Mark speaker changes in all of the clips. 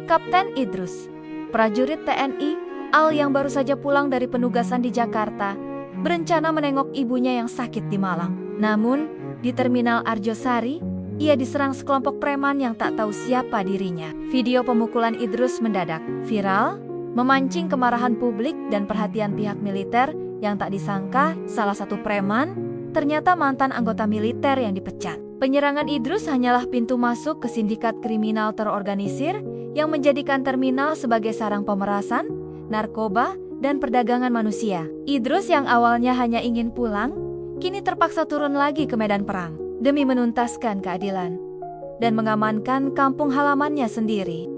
Speaker 1: Kapten Idrus, prajurit TNI Al yang baru saja pulang dari penugasan di Jakarta, berencana menengok ibunya yang sakit di Malang. Namun, di Terminal Arjosari, ia diserang sekelompok preman yang tak tahu siapa dirinya. Video pemukulan Idrus mendadak viral, memancing kemarahan publik dan perhatian pihak militer yang tak disangka salah satu preman ternyata mantan anggota militer yang dipecat. Penyerangan Idrus hanyalah pintu masuk ke sindikat kriminal terorganisir yang menjadikan terminal sebagai sarang pemerasan, narkoba, dan perdagangan manusia. Idrus yang awalnya hanya ingin pulang, kini terpaksa turun lagi ke medan perang demi menuntaskan keadilan dan mengamankan kampung halamannya sendiri.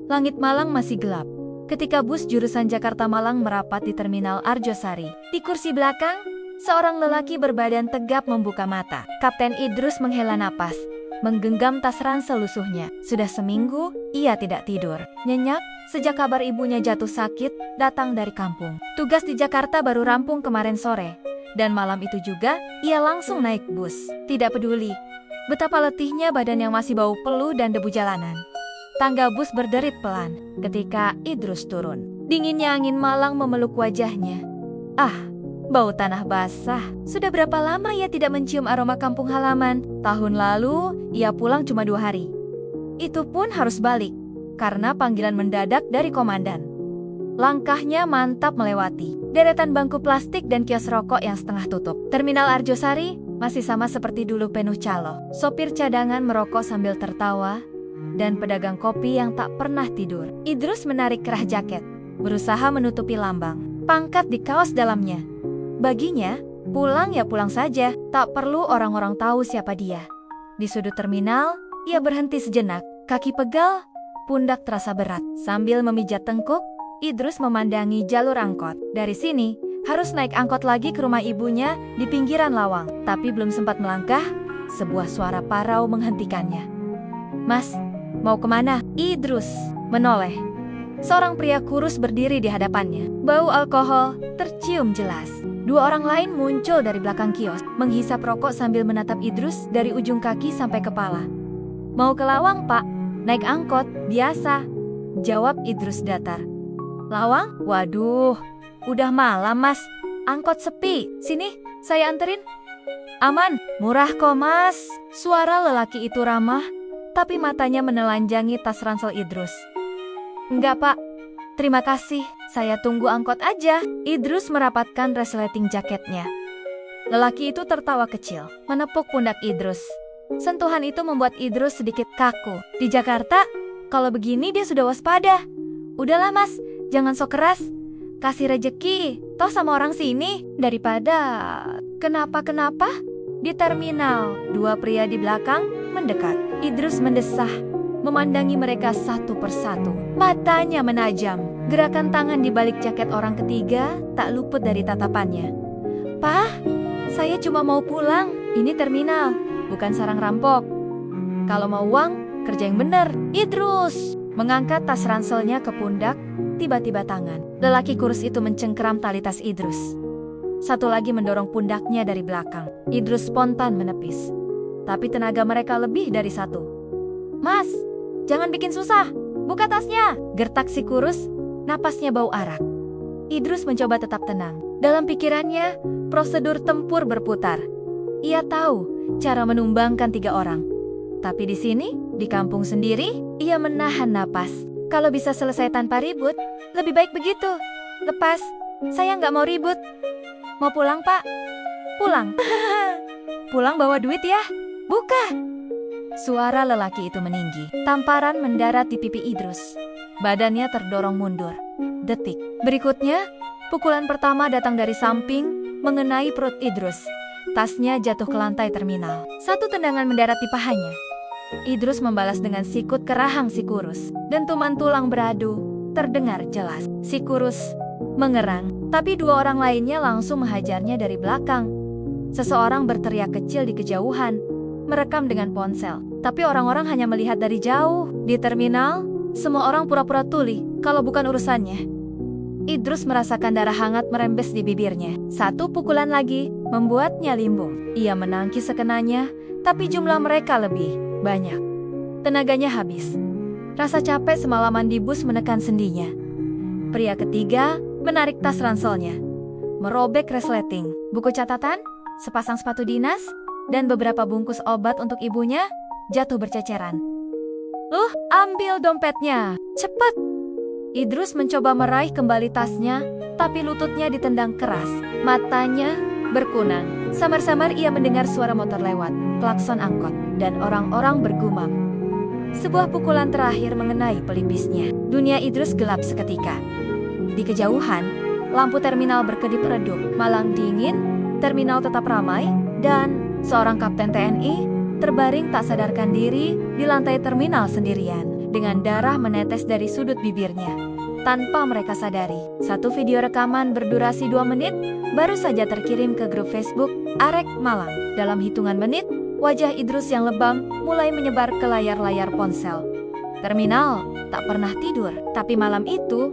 Speaker 1: Langit Malang masih gelap ketika bus jurusan Jakarta-Malang merapat di Terminal Arjosari. Di kursi belakang, seorang lelaki berbadan tegap membuka mata. Kapten Idrus menghela napas, menggenggam tas ransel lusuhnya. Sudah seminggu, ia tidak tidur. Nyenyak sejak kabar ibunya jatuh sakit datang dari kampung. Tugas di Jakarta baru rampung kemarin sore, dan malam itu juga ia langsung naik bus. Tidak peduli betapa letihnya badan yang masih bau peluh dan debu jalanan. Tangga bus berderit pelan ketika Idrus turun. Dinginnya angin Malang memeluk wajahnya. Ah, bau tanah basah. Sudah berapa lama ia tidak mencium aroma kampung halaman? Tahun lalu, ia pulang cuma 2 hari. Itu pun harus balik, karena panggilan mendadak dari komandan. Langkahnya mantap melewati deretan bangku plastik dan kios rokok yang setengah tutup. Terminal Arjosari masih sama seperti dulu, penuh calo. Sopir cadangan merokok sambil tertawa, dan pedagang kopi yang tak pernah tidur. Idrus menarik kerah jaket, berusaha menutupi lambang pangkat di kaos dalamnya. Baginya, pulang ya pulang saja, tak perlu orang-orang tahu siapa dia. Di sudut terminal, ia berhenti sejenak, kaki pegal, pundak terasa berat. Sambil memijat tengkuk, Idrus memandangi jalur angkot. Dari sini, harus naik angkot lagi ke rumah ibunya di pinggiran Lawang. Tapi belum sempat melangkah, sebuah suara parau menghentikannya. "Mas, mau kemana?" Idrus menoleh. Seorang pria kurus berdiri di hadapannya. Bau alkohol tercium jelas. 2 orang lain muncul dari belakang kios, menghisap rokok sambil menatap Idrus dari ujung kaki sampai kepala. "Mau ke Lawang, Pak? Naik angkot, biasa," jawab Idrus datar. "Lawang? Waduh, udah malam, Mas. Angkot sepi. Sini, saya anterin." "Aman, murah kok, Mas." Suara lelaki itu ramah, tapi matanya menelanjangi tas ransel Idrus. "Enggak, Pak. Terima kasih, saya tunggu angkot aja." Idrus merapatkan resleting jaketnya. Lelaki itu tertawa kecil, menepuk pundak Idrus. Sentuhan itu membuat Idrus sedikit kaku. Di Jakarta, kalau begini dia sudah waspada. "Udahlah, Mas, jangan sok keras. Kasih rejeki, toh sama orang sini, daripada..." Kenapa? Di terminal, 2 pria di belakang mendekat. Idrus mendesah, memandangi mereka satu persatu. Matanya menajam. Gerakan tangan di balik jaket orang ketiga tak luput dari tatapannya. "Pak, saya cuma mau pulang. Ini terminal, bukan sarang rampok. Kalau mau uang, kerja yang bener." Idrus mengangkat tas ranselnya ke pundak, tiba-tiba tangan lelaki kurus itu mencengkeram tali tas Idrus. Satu lagi mendorong pundaknya dari belakang. Idrus spontan menepis, tapi tenaga mereka lebih dari satu. "Mas, jangan bikin susah. Buka tasnya," gertak si kurus, napasnya bau arak. Idrus mencoba tetap tenang. Dalam pikirannya, prosedur tempur berputar. Ia tahu cara menumbangkan 3 orang. Tapi di sini, di kampung sendiri, ia menahan napas. Kalau bisa selesai tanpa ribut, lebih baik begitu. "Lepas, saya nggak mau ribut." "Mau pulang, Pak?" "Pulang?" "Pulang bawa duit ya." "Buka." Suara lelaki itu meninggi. Tamparan mendarat di pipi Idrus. Badannya terdorong mundur. Detik berikutnya, pukulan pertama datang dari samping, mengenai perut Idrus. Tasnya jatuh ke lantai terminal. Satu tendangan mendarat di pahanya. Idrus membalas dengan sikut ke rahang si kurus. Dentuman tulang beradu terdengar jelas. Si kurus mengerang, tapi 2 orang lainnya langsung menghajarnya dari belakang. Seseorang berteriak kecil di kejauhan, merekam dengan ponsel. Tapi orang-orang hanya melihat dari jauh. Di terminal, semua orang pura-pura tuli kalau bukan urusannya. Idrus merasakan darah hangat merembes di bibirnya. Satu pukulan lagi membuatnya limbung. Ia menangkis sekenanya, tapi jumlah mereka lebih banyak. Tenaganya habis. Rasa capek semalaman di bus menekan sendinya. Pria ketiga menarik tas ranselnya, merobek resleting, buku catatan, sepasang sepatu dinas, dan beberapa bungkus obat untuk ibunya jatuh berceceran. Ambil dompetnya, cepat! Idrus mencoba meraih kembali tasnya, tapi lututnya ditendang keras. Matanya berkunang. Samar-samar ia mendengar suara motor lewat, klakson angkot, dan orang-orang bergumam. Sebuah pukulan terakhir mengenai pelipisnya. Dunia Idrus gelap seketika. Di kejauhan, lampu terminal berkedip redup. Malang dingin, terminal tetap ramai, dan seorang kapten TNI terbaring tak sadarkan diri di lantai terminal sendirian, dengan darah menetes dari sudut bibirnya. Tanpa mereka sadari, satu video rekaman berdurasi 2 menit baru saja terkirim ke grup Facebook Arek Malang. Dalam hitungan menit, wajah Idrus yang lebam mulai menyebar ke layar-layar ponsel. Terminal tak pernah tidur, tapi malam itu,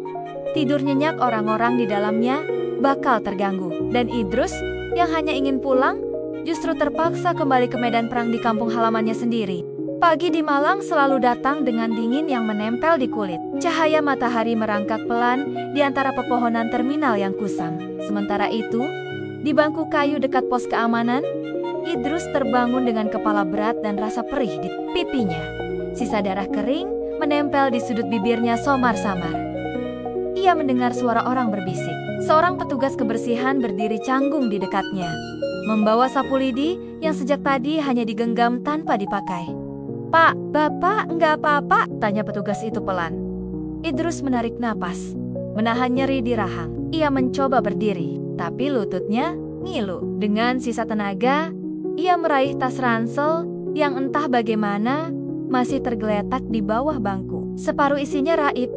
Speaker 1: tidur nyenyak orang-orang di dalamnya bakal terganggu. Dan Idrus yang hanya ingin pulang, justru terpaksa kembali ke medan perang di kampung halamannya sendiri. Pagi di Malang selalu datang dengan dingin yang menempel di kulit. Cahaya matahari merangkak pelan di antara pepohonan terminal yang kusam. Sementara itu, di bangku kayu dekat pos keamanan, Idrus terbangun dengan kepala berat dan rasa perih di pipinya. Sisa darah kering menempel di sudut bibirnya samar-samar. Ia mendengar suara orang berbisik. Seorang petugas kebersihan berdiri canggung di dekatnya, membawa sapu lidi yang sejak tadi hanya digenggam tanpa dipakai. "Pak, Bapak nggak apa-apa?" tanya petugas itu pelan. Idrus menarik napas, menahan nyeri di rahang. Ia mencoba berdiri, tapi lututnya ngilu. Dengan sisa tenaga, ia meraih tas ransel yang entah bagaimana masih tergeletak di bawah bangku. Separuh isinya raib,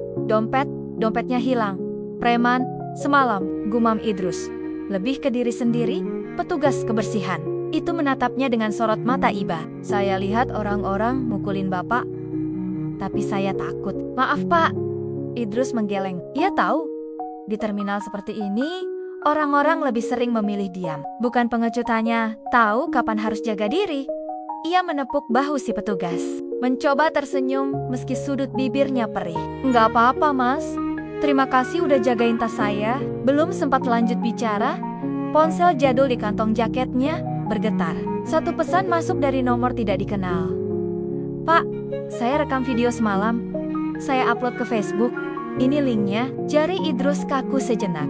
Speaker 1: dompetnya hilang. "Preman, semalam," gumam Idrus. Lebih ke diri sendiri, petugas kebersihan itu menatapnya dengan sorot mata iba. "Saya lihat orang-orang mukulin Bapak, tapi saya takut." "Maaf Pak." Idrus menggeleng. Ia tahu, di terminal seperti ini, orang-orang lebih sering memilih diam. Bukan pengecut, hanya tahu kapan harus jaga diri. Ia menepuk bahu si petugas, mencoba tersenyum meski sudut bibirnya perih. "Nggak apa-apa Mas, terima kasih udah jagain tas saya." Belum sempat lanjut bicara, ponsel jadul di kantong jaketnya bergetar. Satu pesan masuk dari nomor tidak dikenal. "Pak, saya rekam video semalam. Saya upload ke Facebook. Ini linknya." Jari Idrus kaku sejenak.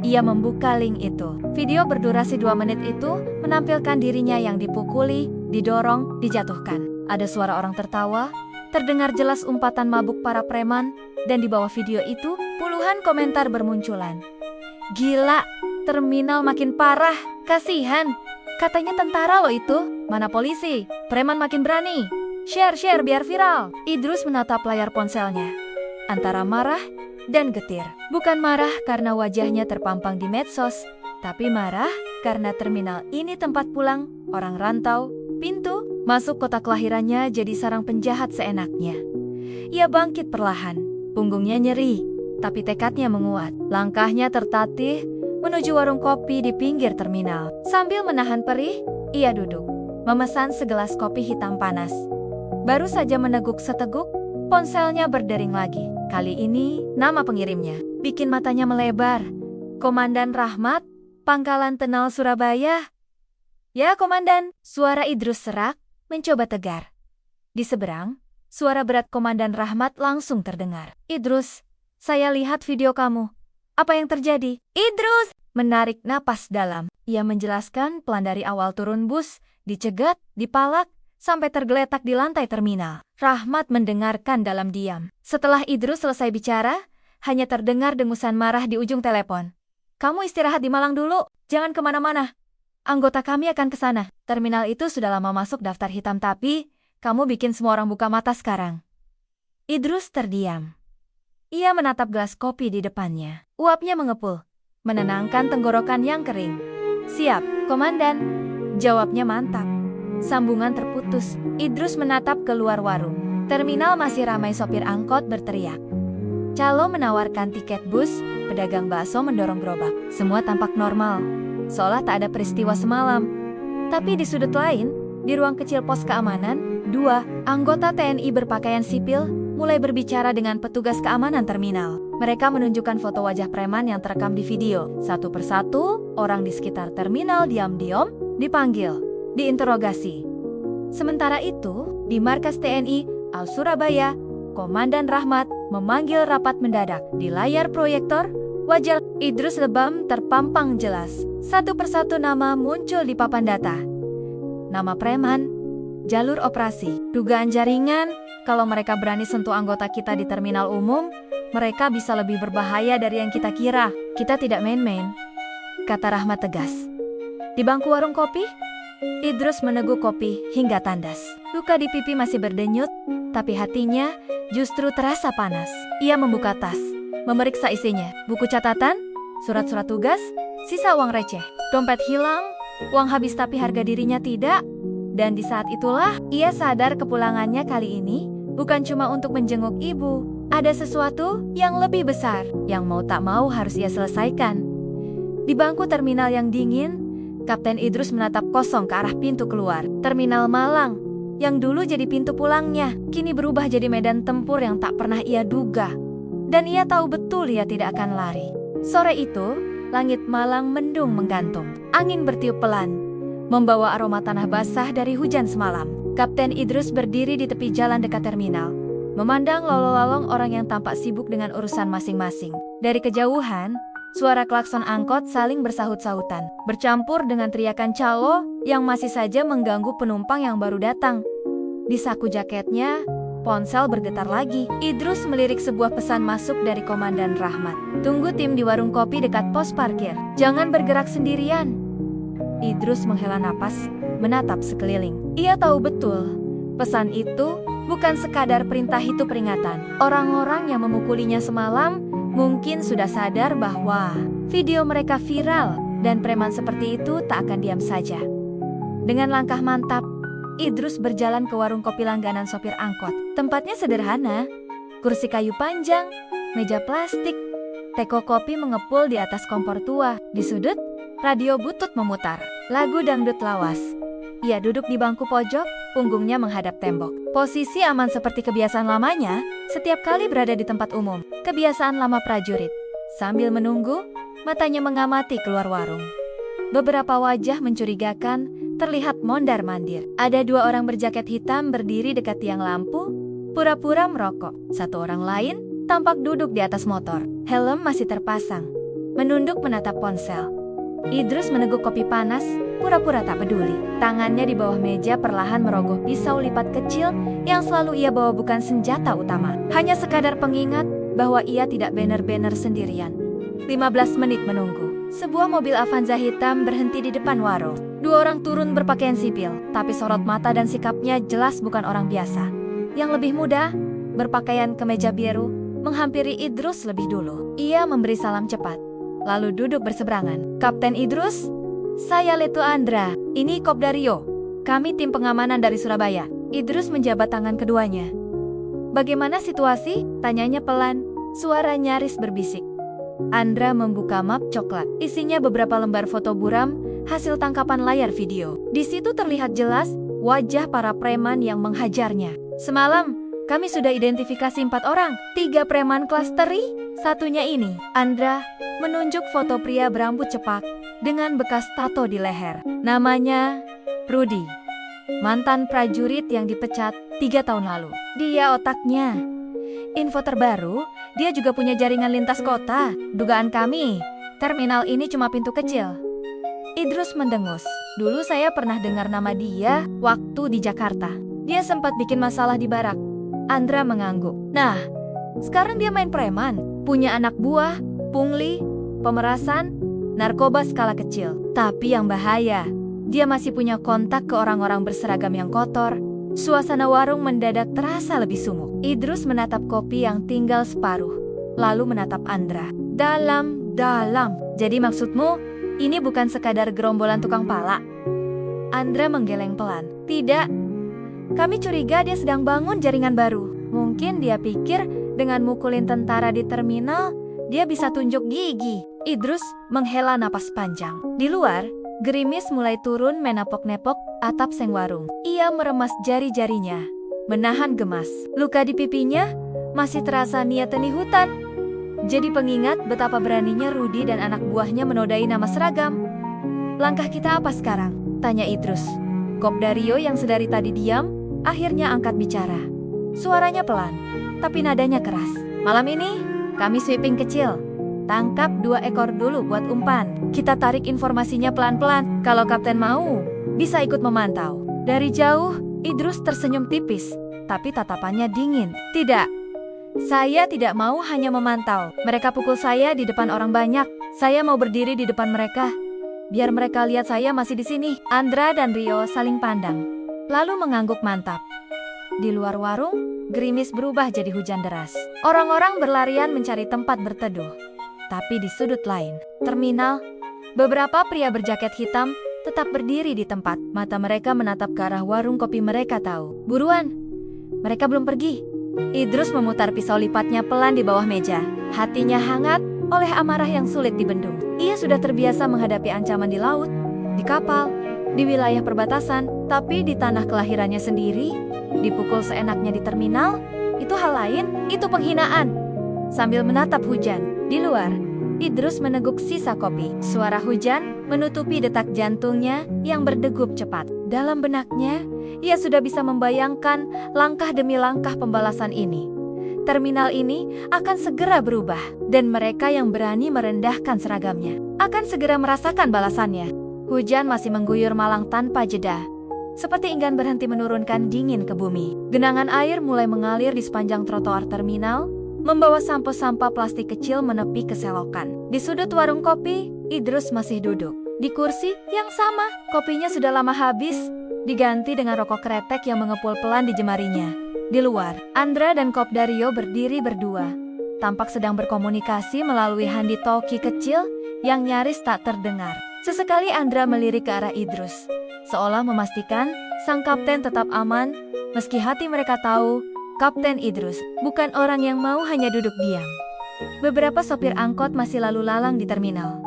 Speaker 1: Ia membuka link itu. Video berdurasi 2 menit itu menampilkan dirinya yang dipukuli, didorong, dijatuhkan. Ada suara orang tertawa, terdengar jelas umpatan mabuk para preman, dan di bawah video itu puluhan komentar bermunculan. "Gila, terminal makin parah, kasihan. Katanya tentara lo itu, mana polisi, preman makin berani. Share biar viral." Idrus menatap layar ponselnya, antara marah dan getir. Bukan marah karena wajahnya terpampang di medsos, tapi marah karena terminal ini tempat pulang orang rantau, pintu masuk kota kelahirannya jadi sarang penjahat seenaknya. Ia bangkit perlahan, punggungnya nyeri, tapi tekadnya menguat. Langkahnya tertatih menuju warung kopi di pinggir terminal. Sambil menahan perih, ia duduk, memesan segelas kopi hitam panas. Baru saja meneguk seteguk, ponselnya berdering lagi. Kali ini, nama pengirimnya bikin matanya melebar. "Komandan Rahmat, Pangkalan Tenal Surabaya." "Ya, Komandan," suara Idrus serak, mencoba tegar. Di seberang, suara berat Komandan Rahmat langsung terdengar. "Idrus, saya lihat video kamu. Apa yang terjadi?" Idrus menarik napas dalam. Ia menjelaskan pelan dari awal turun bus, dicegat, dipalak, sampai tergeletak di lantai terminal. Rahmat mendengarkan dalam diam. Setelah Idrus selesai bicara, hanya terdengar dengusan marah di ujung telepon. "Kamu istirahat di Malang dulu, jangan kemana-mana. Anggota kami akan ke sana." Terminal itu sudah lama masuk daftar hitam, tapi kamu bikin semua orang buka mata sekarang. Idrus terdiam. Ia menatap gelas kopi di depannya. Uapnya mengepul, menenangkan tenggorokan yang kering. "Siap, Komandan," jawabnya mantap. Sambungan terputus. Idrus menatap keluar warung. Terminal masih ramai, sopir angkot berteriak. Calo menawarkan tiket bus, pedagang bakso mendorong gerobak. Semua tampak normal, seolah tak ada peristiwa semalam. Tapi di sudut lain, Di ruang kecil pos keamanan, dua anggota TNI berpakaian sipil mulai berbicara dengan petugas keamanan terminal. Mereka menunjukkan foto wajah preman yang terekam di video. Satu persatu, orang di sekitar terminal diam-diam dipanggil, diinterogasi. Sementara itu, di markas TNI Al Surabaya, Komandan Rahmat memanggil rapat mendadak. Di layar proyektor, wajah Idrus lebam terpampang jelas. Satu persatu nama muncul di papan data. Nama preman, jalur operasi, dugaan jaringan. Kalau mereka berani sentuh anggota kita di terminal umum, mereka bisa lebih berbahaya dari yang kita kira. Kita tidak main-main, kata Rahmat tegas. Di bangku warung kopi, Idrus meneguk kopi hingga tandas. Luka di pipi masih berdenyut, tapi hatinya justru terasa panas. Ia membuka tas, memeriksa isinya. Buku catatan, surat-surat tugas, sisa uang receh. Dompet hilang, uang habis tapi harga dirinya tidak. Dan di saat itulah, ia sadar kepulangannya kali ini bukan cuma untuk menjenguk ibu. Ada sesuatu yang lebih besar, yang mau tak mau harus ia selesaikan. Di bangku terminal yang dingin, Kapten Idrus menatap kosong ke arah pintu keluar. Terminal Malang, yang dulu jadi pintu pulangnya, kini berubah jadi medan tempur yang tak pernah ia duga. Dan ia tahu betul ia tidak akan lari. Sore itu, langit Malang mendung menggantung. Angin bertiup pelan, membawa aroma tanah basah dari hujan semalam. Kapten Idrus berdiri di tepi jalan dekat terminal, memandang lalu-lalong orang yang tampak sibuk dengan urusan masing-masing. Dari kejauhan, suara klakson angkot saling bersahut-sahutan, bercampur dengan teriakan calo yang masih saja mengganggu penumpang yang baru datang. Di saku jaketnya, ponsel bergetar lagi. Idrus melirik sebuah pesan masuk dari Komandan Rahmat. Tunggu tim di warung kopi dekat pos parkir. Jangan bergerak sendirian. Idrus menghela napas, menatap sekeliling. Ia tahu betul, pesan itu bukan sekadar perintah, itu peringatan. Orang-orang yang memukulinya semalam mungkin sudah sadar bahwa video mereka viral dan preman seperti itu tak akan diam saja. Dengan langkah mantap, Idrus berjalan ke warung kopi langganan sopir angkot. Tempatnya sederhana, kursi kayu panjang, meja plastik, teko kopi mengepul di atas kompor tua. Di sudut, radio butut memutar, lagu dangdut lawas. Ia duduk di bangku pojok, punggungnya menghadap tembok. Posisi aman seperti kebiasaan lamanya, setiap kali berada di tempat umum. Kebiasaan lama prajurit. Sambil menunggu, matanya mengamati keluar warung. Beberapa wajah mencurigakan terlihat mondar-mandir. Ada dua orang berjaket hitam berdiri dekat tiang lampu, pura-pura merokok. Satu orang lain tampak duduk di atas motor. Helm masih terpasang, menunduk menatap ponsel. Idrus meneguk kopi panas, pura-pura tak peduli. Tangannya di bawah meja perlahan merogoh pisau lipat kecil yang selalu ia bawa, bukan senjata utama. Hanya sekadar pengingat bahwa ia tidak benar-benar sendirian. 15 menit menunggu. Sebuah mobil Avanza hitam berhenti di depan warung. Dua orang turun berpakaian sipil, tapi sorot mata dan sikapnya jelas bukan orang biasa. Yang lebih muda, berpakaian kemeja biru, menghampiri Idrus lebih dulu. Ia memberi salam cepat, lalu duduk berseberangan. Kapten Idrus, saya Letu Andra, ini Kopda Rio. Kami tim pengamanan dari Surabaya. Idrus menjabat tangan keduanya. Bagaimana situasi? Tanyanya pelan, suara nyaris berbisik. Andra membuka map coklat. Isinya beberapa lembar foto buram, hasil tangkapan layar video. Di situ terlihat jelas wajah para preman yang menghajarnya. Semalam, kami sudah identifikasi 4 orang. 3 preman kelas teri, satunya ini. Andra menunjuk foto pria berambut cepak dengan bekas tato di leher. Namanya Rudi, mantan prajurit yang dipecat 3 tahun lalu. Dia otaknya. Info terbaru, dia juga punya jaringan lintas kota. Dugaan kami, terminal ini cuma pintu kecil. Idrus mendengus. Dulu saya pernah dengar nama dia waktu di Jakarta. Dia sempat bikin masalah di barak. Andra mengangguk. Nah, sekarang dia main preman, punya anak buah, pungli, pemerasan, narkoba skala kecil. Tapi yang bahaya, dia masih punya kontak ke orang-orang berseragam yang kotor. Suasana warung mendadak terasa lebih sumuk. Idrus menatap kopi yang tinggal separuh, lalu menatap Andra. Dalam. Jadi maksudmu, ini bukan sekadar gerombolan tukang pala? Andra menggeleng pelan. Tidak. Kami curiga dia sedang bangun jaringan baru. Mungkin dia pikir dengan mukulin tentara di terminal, dia bisa tunjuk gigi. Idrus menghela napas panjang. Di luar, Gerimis mulai turun menepok-nepok atap seng warung. Ia meremas jari-jarinya, menahan gemas. Luka di pipinya masih terasa niat teni hutan. Jadi pengingat betapa beraninya Rudi dan anak buahnya menodai nama seragam. "Langkah kita apa sekarang?" tanya Idrus. Kopdario yang sedari tadi diam, akhirnya angkat bicara. Suaranya pelan, tapi nadanya keras. "Malam ini, kami sweeping kecil. Tangkap 2 ekor dulu buat umpan. Kita tarik informasinya pelan-pelan. Kalau kapten mau, bisa ikut memantau." Dari jauh, Idrus tersenyum tipis, tapi tatapannya dingin. "Tidak, saya tidak mau hanya memantau. Mereka pukul saya di depan orang banyak. Saya mau berdiri di depan mereka. Biar mereka lihat saya masih di sini." Andra dan Rio saling pandang, lalu mengangguk mantap. Di luar warung, gerimis berubah jadi hujan deras. Orang-orang berlarian mencari tempat berteduh. Tapi di sudut lain, terminal, beberapa pria berjaket hitam tetap berdiri di tempat. Mata mereka menatap ke arah warung kopi mereka tahu. "Buruan, mereka belum pergi." Idrus memutar pisau lipatnya pelan di bawah meja. Hatinya hangat oleh amarah yang sulit dibendung. Ia sudah terbiasa menghadapi ancaman di laut, di kapal, di wilayah perbatasan, tapi di tanah kelahirannya sendiri, dipukul seenaknya di terminal, itu hal lain, itu penghinaan. Sambil menatap hujan, di luar, Idrus meneguk sisa kopi. Suara hujan menutupi detak jantungnya yang berdegup cepat. Dalam benaknya, ia sudah bisa membayangkan langkah demi langkah pembalasan ini. Terminal ini akan segera berubah, dan mereka yang berani merendahkan seragamnya akan segera merasakan balasannya. Hujan masih mengguyur malang tanpa jeda, seperti enggan berhenti menurunkan dingin ke bumi. Genangan air mulai mengalir di sepanjang trotoar terminal, membawa sampah-sampah plastik kecil menepi ke selokan. Di sudut warung kopi, Idrus masih duduk. Di kursi yang sama, kopinya sudah lama habis, diganti dengan rokok kretek yang mengepul pelan di jemarinya. Di luar, Andra dan Kopdario berdiri berdua, tampak sedang berkomunikasi melalui handi talkie kecil yang nyaris tak terdengar. Sesekali Andra melirik ke arah Idrus, seolah memastikan sang kapten tetap aman, meski hati mereka tahu Kapten Idrus bukan orang yang mau hanya duduk diam. Beberapa sopir angkot masih lalu lalang di terminal,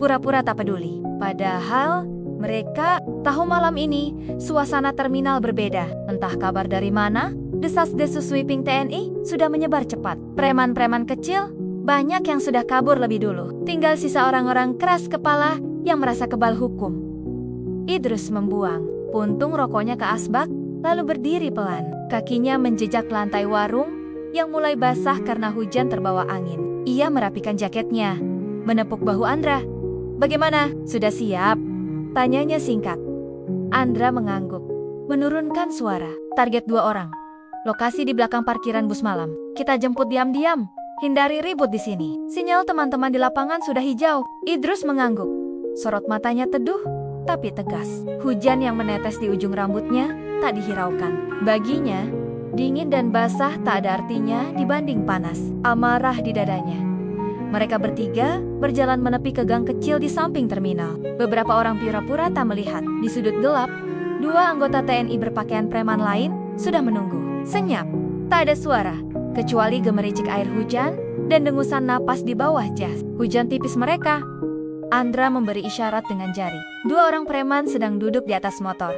Speaker 1: pura-pura tak peduli. Padahal mereka tahu malam ini suasana terminal berbeda. Entah kabar dari mana, desas-desus sweeping TNI sudah menyebar cepat. Preman-preman kecil, banyak yang sudah kabur lebih dulu. Tinggal sisa orang-orang keras kepala yang merasa kebal hukum. Idrus membuang puntung rokoknya ke asbak, lalu berdiri pelan. Kakinya menjejak lantai warung yang mulai basah karena hujan terbawa angin. Ia merapikan jaketnya, menepuk bahu Andra. "Bagaimana? Sudah siap?" tanyanya singkat. Andra mengangguk, menurunkan suara. "Target 2 orang. Lokasi di belakang parkiran bus malam. Kita jemput diam-diam. Hindari ribut di sini. Sinyal teman-teman di lapangan sudah hijau." Idrus mengangguk. Sorot matanya teduh, tapi tegas. Hujan yang menetes di ujung rambutnya tak dihiraukan. Baginya, dingin dan basah tak ada artinya dibanding panas, amarah di dadanya. Mereka bertiga berjalan menepi ke gang kecil di samping terminal. Beberapa orang pura-pura tak melihat. Di sudut gelap, 2 anggota TNI berpakaian preman lain sudah menunggu. Senyap, tak ada suara, kecuali gemericik air hujan dan dengusan napas di bawah jas hujan tipis mereka. Andra memberi isyarat dengan jari. 2 orang preman sedang duduk di atas motor,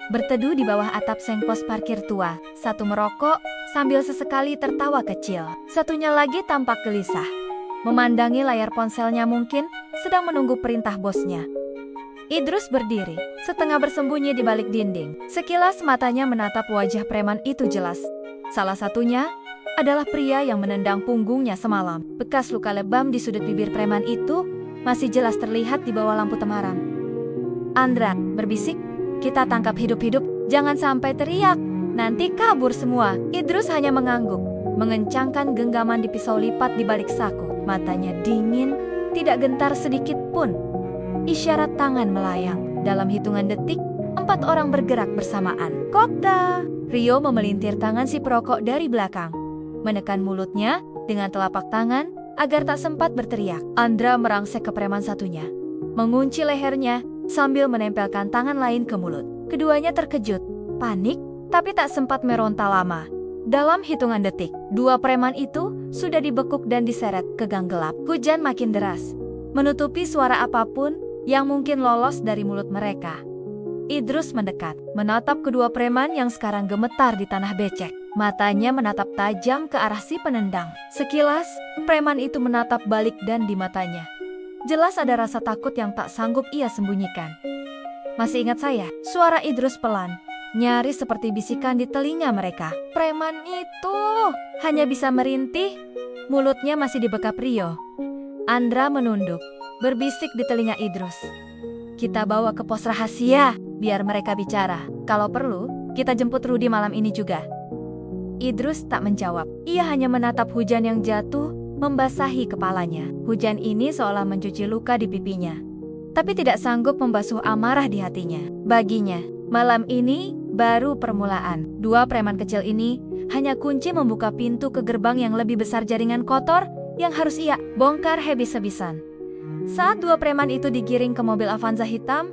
Speaker 1: berteduh di bawah atap seng pos parkir tua. Satu merokok sambil sesekali tertawa kecil. Satunya lagi tampak gelisah, memandangi layar ponselnya, mungkin sedang menunggu perintah bosnya. Idrus berdiri, setengah bersembunyi di balik dinding. Sekilas matanya menatap wajah preman itu jelas. Salah satunya adalah pria yang menendang punggungnya semalam. Bekas luka lebam di sudut bibir preman itu masih jelas terlihat di bawah lampu temaram. Andra berbisik, "Kita tangkap hidup-hidup, jangan sampai teriak, nanti kabur semua." Idrus hanya mengangguk, mengencangkan genggaman di pisau lipat di balik saku. Matanya dingin, tidak gentar sedikit pun. Isyarat tangan melayang. Dalam hitungan detik, 4 orang bergerak bersamaan. "Kopda!" Rio memelintir tangan si perokok dari belakang, menekan mulutnya dengan telapak tangan agar tak sempat berteriak. Andra merangsek ke preman satunya, mengunci lehernya sambil menempelkan tangan lain ke mulut. Keduanya terkejut, panik, tapi tak sempat meronta lama. Dalam hitungan detik, 2 preman itu sudah dibekuk dan diseret ke gang gelap. Hujan makin deras, menutupi suara apapun yang mungkin lolos dari mulut mereka. Idrus mendekat, menatap kedua preman yang sekarang gemetar di tanah becek. Matanya menatap tajam ke arah si penendang. Sekilas, preman itu menatap balik dan di matanya jelas ada rasa takut yang tak sanggup ia sembunyikan. "Masih ingat saya?" Suara Idrus pelan, nyaris seperti bisikan di telinga mereka. Preman itu hanya bisa merintih, mulutnya masih dibekap Rio. Andra menunduk, berbisik di telinga Idrus. "Kita bawa ke pos rahasia, biar mereka bicara. Kalau perlu, kita jemput Rudy malam ini juga." Idrus tak menjawab. Ia hanya menatap hujan yang jatuh, membasahi kepalanya. Hujan ini seolah mencuci luka di pipinya, tapi tidak sanggup membasuh amarah di hatinya. Baginya, malam ini baru permulaan. Dua preman kecil ini hanya kunci membuka pintu ke gerbang yang lebih besar jaringan kotor yang harus ia bongkar habis-habisan. Saat dua preman itu digiring ke mobil Avanza hitam,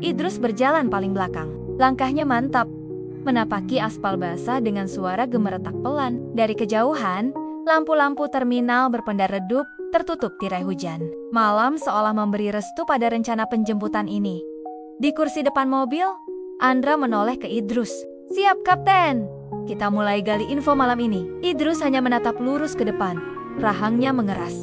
Speaker 1: Idrus berjalan paling belakang. Langkahnya mantap, menapaki aspal basah dengan suara gemeretak pelan. Dari kejauhan, lampu-lampu terminal berpendar redup, tertutup tirai hujan. Malam seolah memberi restu pada rencana penjemputan ini. Di kursi depan mobil, Andra menoleh ke Idrus. "Siap, Kapten. Kita mulai gali info malam ini." Idrus hanya menatap lurus ke depan. Rahangnya mengeras.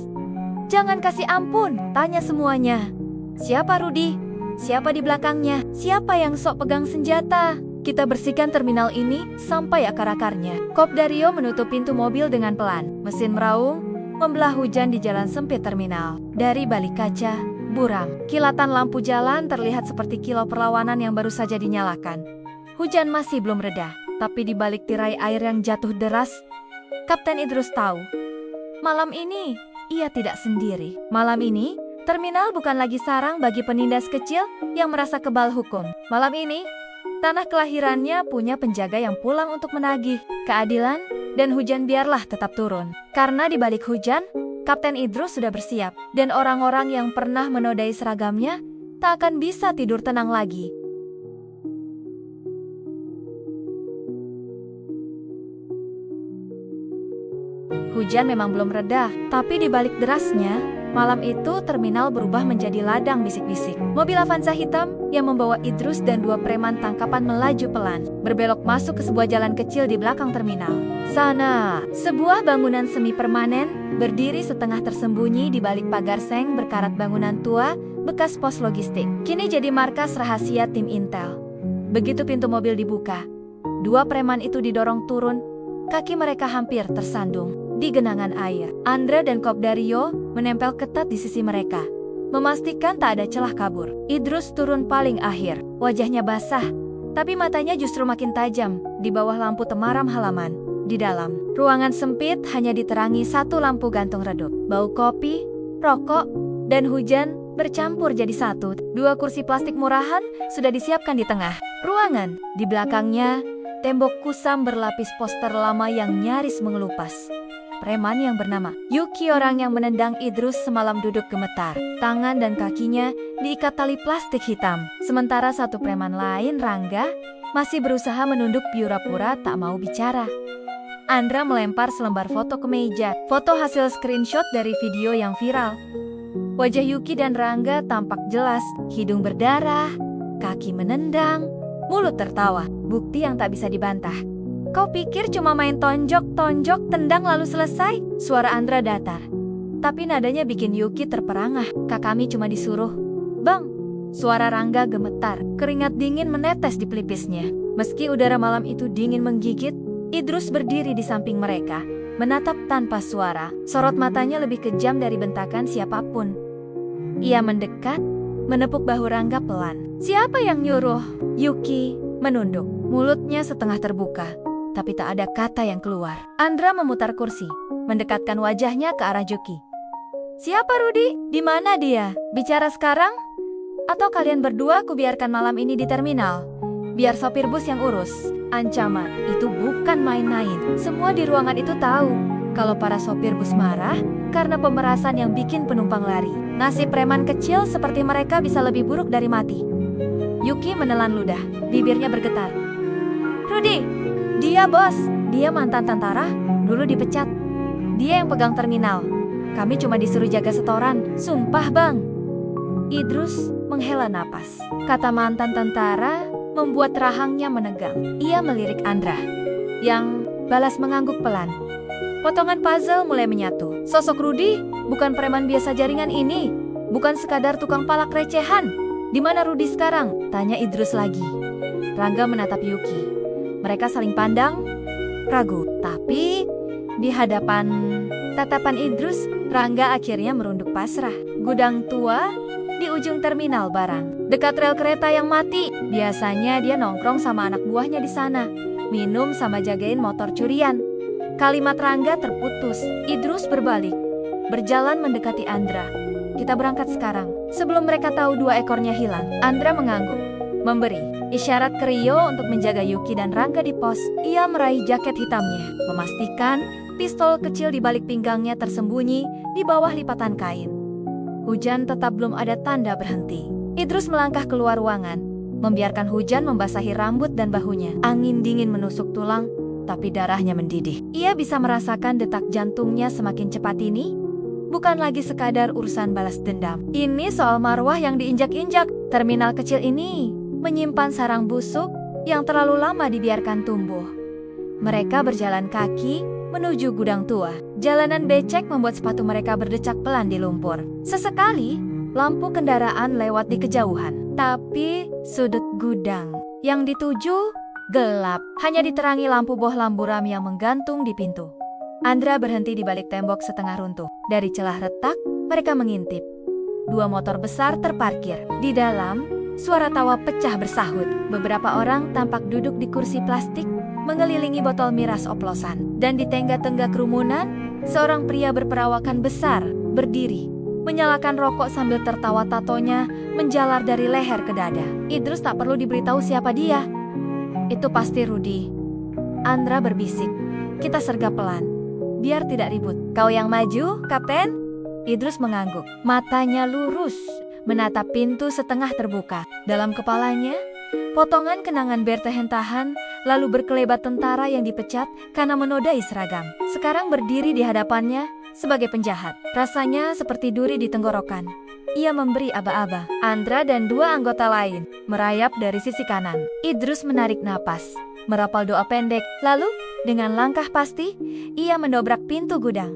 Speaker 1: "Jangan kasih ampun, tanya semuanya. Siapa Rudy? Siapa di belakangnya? Siapa yang sok pegang senjata? Kita bersihkan terminal ini sampai akar-akarnya." Kopdario menutup pintu mobil dengan pelan. Mesin meraung, membelah hujan di jalan sempit terminal. Dari balik kaca, buram. Kilatan lampu jalan terlihat seperti kilau perlawanan yang baru saja dinyalakan. Hujan masih belum reda, tapi di balik tirai air yang jatuh deras, Kapten Idrus tahu, malam ini ia tidak sendiri. Malam ini, terminal bukan lagi sarang bagi penindas kecil yang merasa kebal hukum. Malam ini, tanah kelahirannya punya penjaga yang pulang untuk menagih keadilan, dan hujan biarlah tetap turun. Karena di balik hujan, Kapten Idrus sudah bersiap, dan orang-orang yang pernah menodai seragamnya tak akan bisa tidur tenang lagi. Hujan memang belum reda, tapi di balik derasnya, malam itu terminal berubah menjadi ladang bisik-bisik. Mobil Avanza hitam yang membawa Idrus dan dua preman tangkapan melaju pelan, berbelok masuk ke sebuah jalan kecil di belakang terminal. Sana, sebuah bangunan semi permanen berdiri setengah tersembunyi di balik pagar seng berkarat bangunan tua bekas pos logistik. Kini jadi markas rahasia tim Intel. Begitu pintu mobil dibuka, dua preman itu didorong turun, kaki mereka hampir tersandung di genangan air. Andra dan Kopdario menempel ketat di sisi mereka, memastikan tak ada celah kabur. Idrus turun paling akhir, wajahnya basah, tapi matanya justru makin tajam di bawah lampu temaram halaman. Di dalam ruangan sempit hanya diterangi satu lampu gantung redup. Bau kopi, rokok, dan hujan bercampur jadi satu. Dua kursi plastik murahan sudah disiapkan di tengah ruangan. Di belakangnya, tembok kusam berlapis poster lama yang nyaris mengelupas. Preman yang bernama Yuki, orang yang menendang Idrus semalam, duduk gemetar. Tangan dan kakinya diikat tali plastik hitam. Sementara satu preman lain, Rangga, masih berusaha menunduk pura-pura tak mau bicara. Andra melempar selembar foto ke meja. Foto hasil screenshot dari video yang viral. Wajah Yuki dan Rangga tampak jelas, hidung berdarah, kaki menendang, mulut tertawa. Bukti yang tak bisa dibantah. "Kau pikir cuma main tonjok-tonjok, tendang lalu selesai?" Suara Andra datar, tapi nadanya bikin Yuki terperangah. "Kami cuma disuruh." "Bang!" Suara Rangga gemetar, keringat dingin menetes di pelipisnya. Meski udara malam itu dingin menggigit, Idrus berdiri di samping mereka, menatap tanpa suara. Sorot matanya lebih kejam dari bentakan siapapun. Ia mendekat, menepuk bahu Rangga pelan. "Siapa yang nyuruh?" Yuki menunduk, mulutnya setengah terbuka, tapi tak ada kata yang keluar. Andra memutar kursi, mendekatkan wajahnya ke arah Yuki. "Siapa Rudy? Di mana dia? Bicara sekarang? Atau kalian berdua kubiarkan malam ini di terminal? Biar sopir bus yang urus." Ancaman itu bukan main-main. Semua di ruangan itu tahu kalau para sopir bus marah karena pemerasan yang bikin penumpang lari. Nasib preman kecil seperti mereka bisa lebih buruk dari mati. Yuki menelan ludah, bibirnya bergetar. "Rudy, dia bos. Dia mantan tentara, dulu dipecat. Dia yang pegang terminal. Kami cuma disuruh jaga setoran. Sumpah bang." Idrus menghela napas. Kata mantan tentara membuat rahangnya menegang. Ia melirik Andra, yang balas mengangguk pelan. Potongan puzzle mulai menyatu. Sosok Rudy bukan preman biasa jaringan ini. Bukan sekadar tukang palak recehan. Di mana Rudy sekarang? Tanya Idrus lagi. Rangga menatap Yuki. Mereka saling pandang, ragu. Tapi di hadapan tatapan Idrus, Rangga akhirnya merunduk pasrah. Gudang tua di ujung terminal barang, dekat rel kereta yang mati. Biasanya dia nongkrong sama anak buahnya di sana, minum sama jagain motor curian. Kalimat Rangga terputus. Idrus berbalik, berjalan mendekati Andra. Kita berangkat sekarang, sebelum mereka tahu 2 ekornya hilang. Andra mengangguk, memberi isyarat ke Rio untuk menjaga Yuki dan Rangga di pos. Ia meraih jaket hitamnya, memastikan pistol kecil di balik pinggangnya tersembunyi di bawah lipatan kain. Hujan tetap belum ada tanda berhenti. Idrus melangkah keluar ruangan, membiarkan hujan membasahi rambut dan bahunya. Angin dingin menusuk tulang, tapi darahnya mendidih. Ia bisa merasakan detak jantungnya semakin cepat ini. Bukan lagi sekadar urusan balas dendam. Ini soal marwah yang diinjak-injak. Terminal kecil ini menyimpan sarang busuk yang terlalu lama dibiarkan tumbuh. Mereka berjalan kaki menuju gudang tua. Jalanan becek membuat sepatu mereka berdecak pelan di lumpur. Sesekali, lampu kendaraan lewat di kejauhan. Tapi sudut gudang yang dituju gelap, hanya diterangi lampu bohlam buram yang menggantung di pintu. Andra berhenti di balik tembok setengah runtuh. Dari celah retak, mereka mengintip. 2 motor besar terparkir. Di dalam, suara tawa pecah bersahut. Beberapa orang tampak duduk di kursi plastik, mengelilingi botol miras oplosan. Dan di tengah-tengah kerumunan, seorang pria berperawakan besar berdiri, menyalakan rokok sambil tertawa. Tatonya menjalar dari leher ke dada. Idrus tak perlu diberitahu siapa dia. Itu pasti Rudy. Andra berbisik. Kita sergap pelan, biar tidak ribut. Kau yang maju, Kapten? Idrus mengangguk. Matanya lurus, menatap pintu setengah terbuka. Dalam kepalanya, potongan kenangan bertahan-tahan, lalu berkelebat tentara yang dipecat karena menodai seragam. Sekarang berdiri di hadapannya sebagai penjahat. Rasanya seperti duri di tenggorokan. Ia memberi aba-aba. Andra dan 2 anggota lain merayap dari sisi kanan. Idrus menarik napas, merapal doa pendek. Lalu, dengan langkah pasti, ia mendobrak pintu gudang.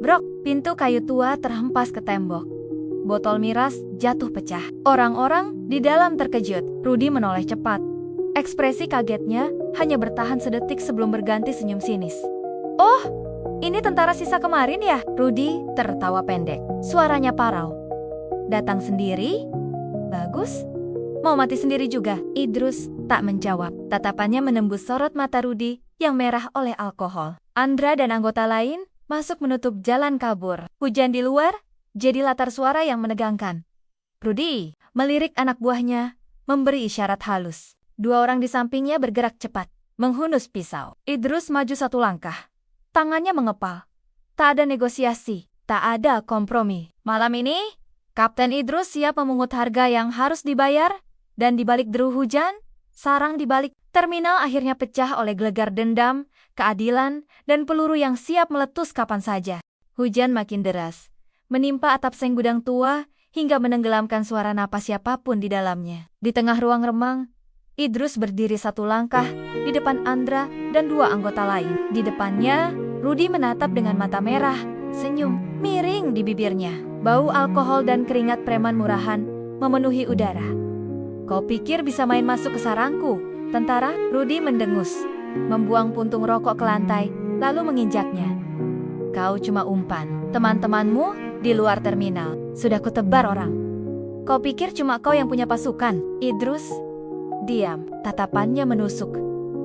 Speaker 1: Brok, pintu kayu tua terhempas ke tembok. Botol miras jatuh pecah. Orang-orang di dalam terkejut. Rudy menoleh cepat. Ekspresi kagetnya hanya bertahan sedetik sebelum berganti senyum sinis. Oh, ini tentara sisa kemarin ya? Rudy tertawa pendek. Suaranya parau. Datang sendiri? Bagus. Mau mati sendiri juga? Idrus tak menjawab. Tatapannya menembus sorot mata Rudy yang merah oleh alkohol. Andra dan anggota lain masuk menutup jalan kabur. Hujan di luar jadi latar suara yang menegangkan. Rudy melirik anak buahnya, memberi isyarat halus. 2 orang di sampingnya bergerak cepat, menghunus pisau. Idrus maju 1 langkah. Tangannya mengepal. Tak ada negosiasi, tak ada kompromi. Malam ini, Kapten Idrus siap memungut harga yang harus dibayar, dan di balik deru hujan, sarang di balik terminal akhirnya pecah oleh gelegar dendam, keadilan, dan peluru yang siap meletus kapan saja. Hujan makin deras, menimpa atap seng gudang tua hingga menenggelamkan suara napas siapapun di dalamnya. Di tengah ruang remang, Idrus berdiri 1 langkah di depan Andra dan 2 anggota lain. Di depannya, Rudy menatap dengan mata merah, senyum miring di bibirnya. Bau alkohol dan keringat preman murahan memenuhi udara. Kau pikir bisa main masuk ke sarangku, tentara? Rudy mendengus, membuang puntung rokok ke lantai, lalu menginjaknya. Kau cuma umpan. Teman-temanmu di luar terminal sudah kutebar orang. Kau pikir cuma kau yang punya pasukan? Idrus diam, tatapannya menusuk,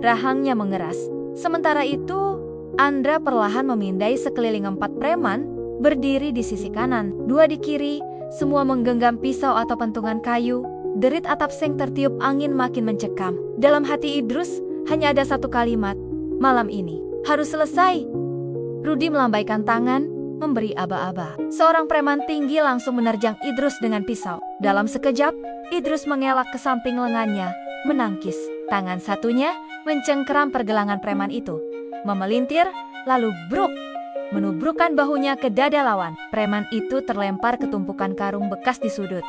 Speaker 1: rahangnya mengeras. Sementara itu, Andra perlahan memindai sekeliling 4 preman berdiri di sisi kanan, 2 di kiri, semua menggenggam pisau atau pentungan kayu. Derit atap seng tertiup angin makin mencekam. Dalam hati Idrus hanya ada 1 kalimat, malam ini harus selesai. Rudy melambaikan tangan, memberi aba-aba. Seorang preman tinggi langsung menerjang Idrus dengan pisau. Dalam sekejap, Idrus mengelak ke samping lengannya, menangkis. Tangan satunya mencengkeram pergelangan preman itu, memelintir, lalu bruk, menubrukkan bahunya ke dada lawan. Preman itu terlempar ke tumpukan karung bekas di sudut.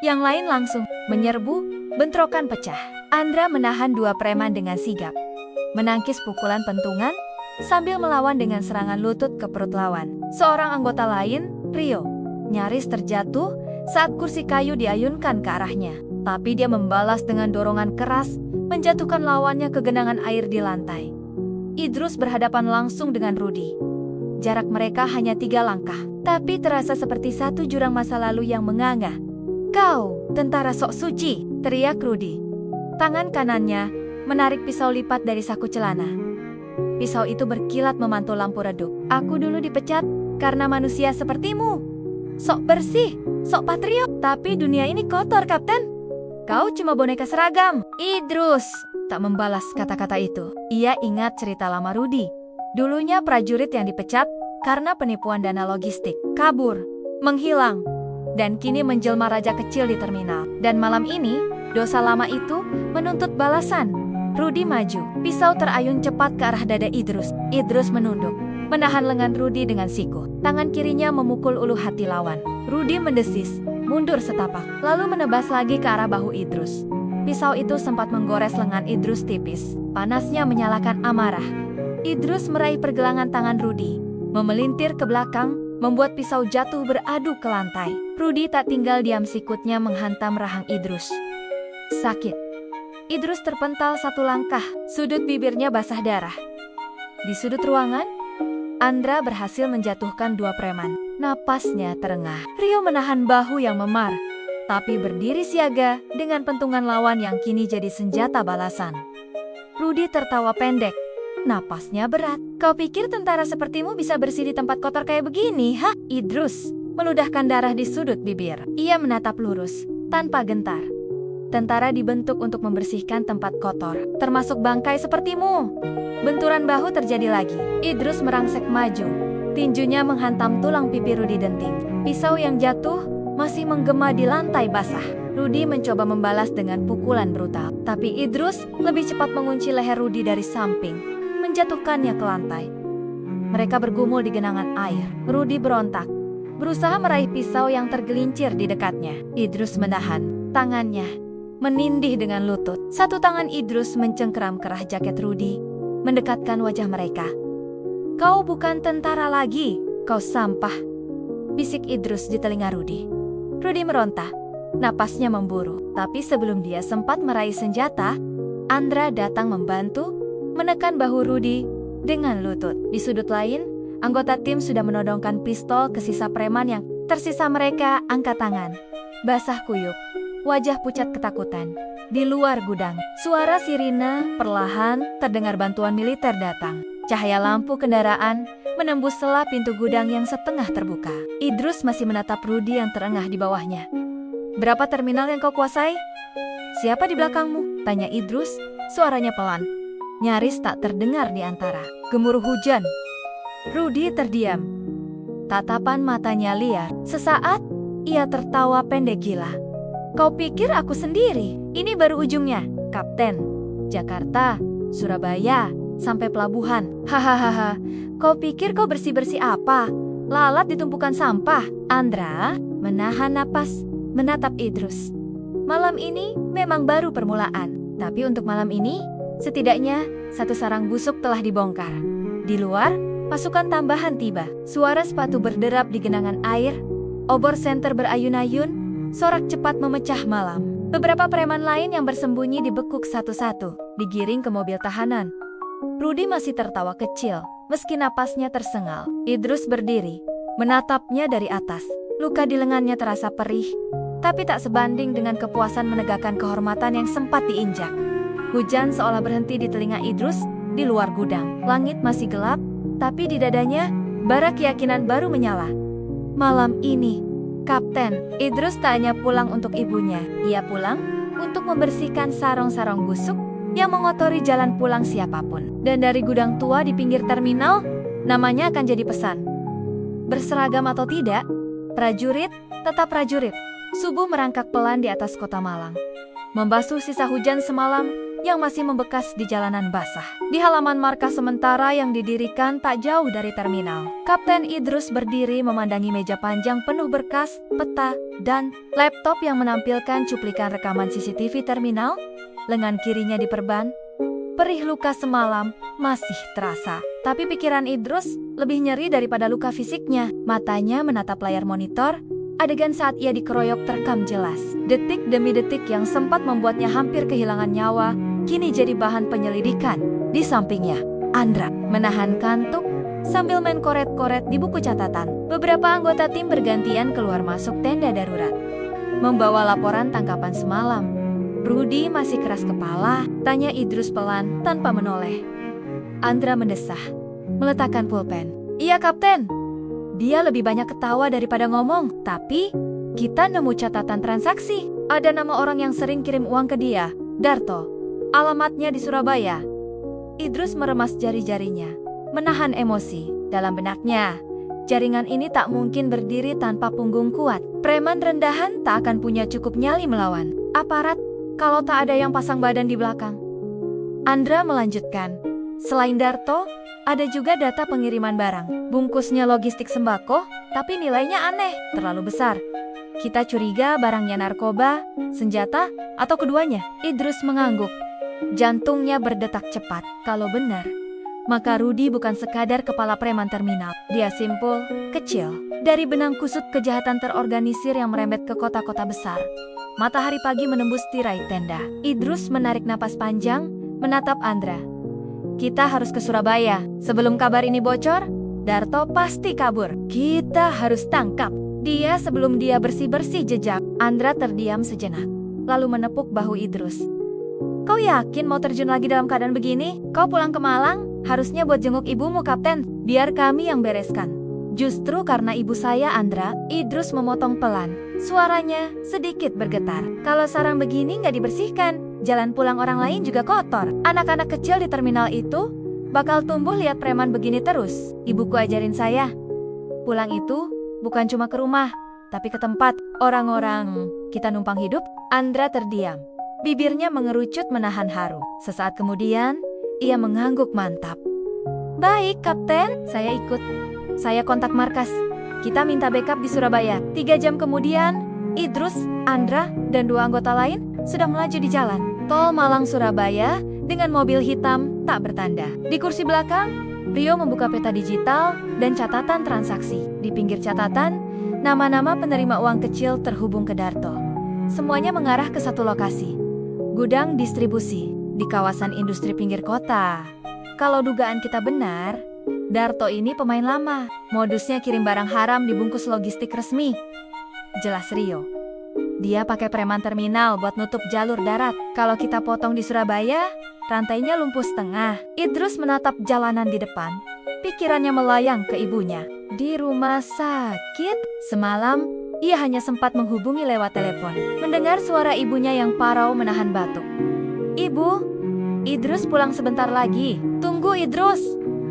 Speaker 1: Yang lain langsung menyerbu, bentrokan pecah. Andra menahan dua preman dengan sigap, menangkis pukulan pentungan, sambil melawan dengan serangan lutut ke perut lawan. Seorang anggota lain, Rio, nyaris terjatuh saat kursi kayu diayunkan ke arahnya. Tapi dia membalas dengan dorongan keras, menjatuhkan lawannya ke genangan air di lantai. Idrus berhadapan langsung dengan Rudy. Jarak mereka hanya 3 langkah, tapi terasa seperti satu jurang masa lalu yang menganga. "Kau, tentara sok suci!" teriak Rudy. Tangan kanannya menarik pisau lipat dari saku celana. Pisau itu berkilat memantul lampu redup. "Aku dulu dipecat karena manusia sepertimu. Sok bersih, sok patriot. Tapi dunia ini kotor, Kapten. Kau cuma boneka seragam." Idrus tak membalas kata-kata itu. Ia ingat cerita lama Rudy. Dulunya prajurit yang dipecat karena penipuan dana logistik, kabur, menghilang, dan kini menjelma raja kecil di terminal. Dan malam ini, dosa lama itu menuntut balasan. Rudy maju, pisau terayun cepat ke arah dada Idrus. Idrus menunduk, menahan lengan Rudy dengan siku. Tangan kirinya memukul ulu hati lawan. Rudy mendesis, mundur setapak, lalu menebas lagi ke arah bahu Idrus. Pisau itu sempat menggores lengan Idrus tipis. Panasnya menyalakan amarah. Idrus meraih pergelangan tangan Rudy, memelintir ke belakang, membuat pisau jatuh beradu ke lantai. Rudy tak tinggal diam, sikutnya menghantam rahang Idrus. Sakit. Idrus terpental 1 langkah, sudut bibirnya basah darah. Di sudut ruangan, Andra berhasil menjatuhkan 2 preman. Napasnya terengah. Rio menahan bahu yang memar, tapi berdiri siaga dengan pentungan lawan yang kini jadi senjata balasan. Rudy tertawa pendek. Napasnya berat. "Kau pikir tentara sepertimu bisa bersih di tempat kotor kayak begini, hah?" Idrus meludahkan darah di sudut bibir. Ia menatap lurus, tanpa gentar. "Tentara dibentuk untuk membersihkan tempat kotor, termasuk bangkai sepertimu." Benturan bahu terjadi lagi. Idrus merangsek maju. Tinjunya menghantam tulang pipi Rudy denting. Pisau yang jatuh masih menggema di lantai basah. Rudy mencoba membalas dengan pukulan brutal, tapi Idrus lebih cepat mengunci leher Rudy dari samping, menjatuhkannya ke lantai. Mereka bergumul di genangan air. Rudy berontak, berusaha meraih pisau yang tergelincir di dekatnya. Idrus menahan tangannya, menindih dengan lutut. Satu tangan Idrus mencengkeram kerah jaket Rudy, mendekatkan wajah mereka. "Kau bukan tentara lagi, kau sampah," bisik Idrus di telinga Rudy. Rudy meronta, napasnya memburu. Tapi sebelum dia sempat meraih senjata, Andra datang membantu, menekan bahu Rudy dengan lutut. Di sudut lain, anggota tim sudah menodongkan pistol ke sisa preman yang tersisa. Mereka angkat tangan, basah kuyup, wajah pucat ketakutan. Di luar gudang, suara sirine perlahan terdengar. Bantuan militer datang. Cahaya lampu kendaraan menembus sela pintu gudang yang setengah terbuka. Idrus masih menatap Rudy yang terengah di bawahnya. "Berapa terminal yang kau kuasai?" "Siapa di belakangmu?" tanya Idrus, suaranya pelan, nyaris tak terdengar di antara gemuruh hujan. Rudy terdiam. Tatapan matanya liar. Sesaat, ia tertawa pendek gila. "Kau pikir aku sendiri? Ini baru ujungnya, Kapten. Jakarta, Surabaya, sampai pelabuhan. Hahaha, kau pikir kau bersih-bersih apa? Lalat di tumpukan sampah." Andra menahan napas, menatap Idrus. Malam ini memang baru permulaan, tapi untuk malam ini, setidaknya satu sarang busuk telah dibongkar. Di luar, pasukan tambahan tiba. Suara sepatu berderap di genangan air, obor senter berayun-ayun, sorak cepat memecah malam. Beberapa preman lain yang bersembunyi dibekuk satu-satu, digiring ke mobil tahanan. Rudy masih tertawa kecil, meski napasnya tersengal. Idrus berdiri, menatapnya dari atas. Luka di lengannya terasa perih, tapi tak sebanding dengan kepuasan menegakkan kehormatan yang sempat diinjak. Hujan seolah berhenti di telinga Idrus. Di luar gudang, langit masih gelap, tapi di dadanya, bara keyakinan baru menyala. Malam ini, Kapten, Idrus tak hanya pulang untuk ibunya. Ia pulang untuk membersihkan sarong-sarong busuk yang mengotori jalan pulang siapapun. Dan dari gudang tua di pinggir terminal, namanya akan jadi pesan. Berseragam atau tidak, prajurit tetap prajurit. Subuh merangkak pelan di atas kota Malang, membasuh sisa hujan semalam yang masih membekas di jalanan basah. Di halaman markas sementara yang didirikan tak jauh dari terminal, Kapten Idrus berdiri memandangi meja panjang penuh berkas, peta, dan laptop yang menampilkan cuplikan rekaman CCTV terminal. Lengan kirinya diperban. Perih luka semalam masih terasa, tapi pikiran Idrus lebih nyeri daripada luka fisiknya. Matanya menatap layar monitor. Adegan saat ia dikeroyok terekam jelas. Detik demi detik yang sempat membuatnya hampir kehilangan nyawa, kini jadi bahan penyelidikan. Di sampingnya, Andra menahan kantuk sambil main koret-koret di buku catatan. Beberapa anggota tim bergantian keluar masuk tenda darurat, membawa laporan tangkapan semalam. Rudy masih keras kepala, tanya Idrus pelan tanpa menoleh. Andra mendesah, meletakkan pulpen. Iya, Kapten. Dia lebih banyak ketawa daripada ngomong, tapi kita nemu catatan transaksi. Ada nama orang yang sering kirim uang ke dia, Darto. Alamatnya di Surabaya. Idrus meremas jari-jarinya, menahan emosi. Dalam benaknya, jaringan ini tak mungkin berdiri tanpa punggung kuat. Preman rendahan tak akan punya cukup nyali melawan aparat kalau tak ada yang pasang badan di belakang. Andra melanjutkan, selain Darto, ada juga data pengiriman barang. Bungkusnya logistik sembako, tapi nilainya aneh, terlalu besar. Kita curiga barangnya narkoba, senjata, atau keduanya. Idrus mengangguk. Jantungnya berdetak cepat. Kalau benar, maka Rudy bukan sekadar kepala preman terminal. Dia simpul, kecil. Dari benang kusut kejahatan terorganisir yang merembet ke kota-kota besar. Matahari pagi menembus tirai tenda. Idrus menarik napas panjang, menatap Andra. Kita harus ke Surabaya. Sebelum kabar ini bocor, Darto pasti kabur. Kita harus tangkap dia sebelum dia bersih-bersih jejak. Andra terdiam sejenak, lalu menepuk bahu Idrus. Kau yakin mau terjun lagi dalam keadaan begini? Kau pulang ke Malang, harusnya buat jenguk ibumu, Kapten. Biar kami yang bereskan. Justru karena ibu saya, Andra, Idrus memotong pelan. Suaranya sedikit bergetar. Kalau sarang begini nggak dibersihkan, jalan pulang orang lain juga kotor. Anak-anak kecil di terminal itu bakal tumbuh lihat preman begini terus. Ibuku ajarin saya, pulang itu bukan cuma ke rumah, tapi ke tempat orang-orang kita numpang hidup. Andra terdiam. Bibirnya mengerucut menahan haru. Sesaat kemudian, ia mengangguk mantap. Baik, Kapten, saya ikut. Saya kontak markas. Kita minta backup di Surabaya. 3 jam kemudian, Idrus, Andra, dan 2 anggota lain sudah melaju di jalan tol Malang-Surabaya dengan mobil hitam tak bertanda. Di kursi belakang, Rio membuka peta digital dan catatan transaksi. Di pinggir catatan, nama-nama penerima uang kecil terhubung ke Darto. Semuanya mengarah ke satu lokasi, gudang distribusi di kawasan industri pinggir kota. Kalau dugaan kita benar, Darto ini pemain lama. Modusnya kirim barang haram dibungkus logistik resmi. Jelas Rio. Dia pakai preman terminal buat nutup jalur darat. Kalau kita potong di Surabaya, rantainya lumpuh setengah. Idrus menatap jalanan di depan. Pikirannya melayang ke ibunya. Di rumah sakit, semalam ia hanya sempat menghubungi lewat telepon. Mendengar suara ibunya yang parau menahan batuk. Ibu, Idrus pulang sebentar lagi. Tunggu, Idrus.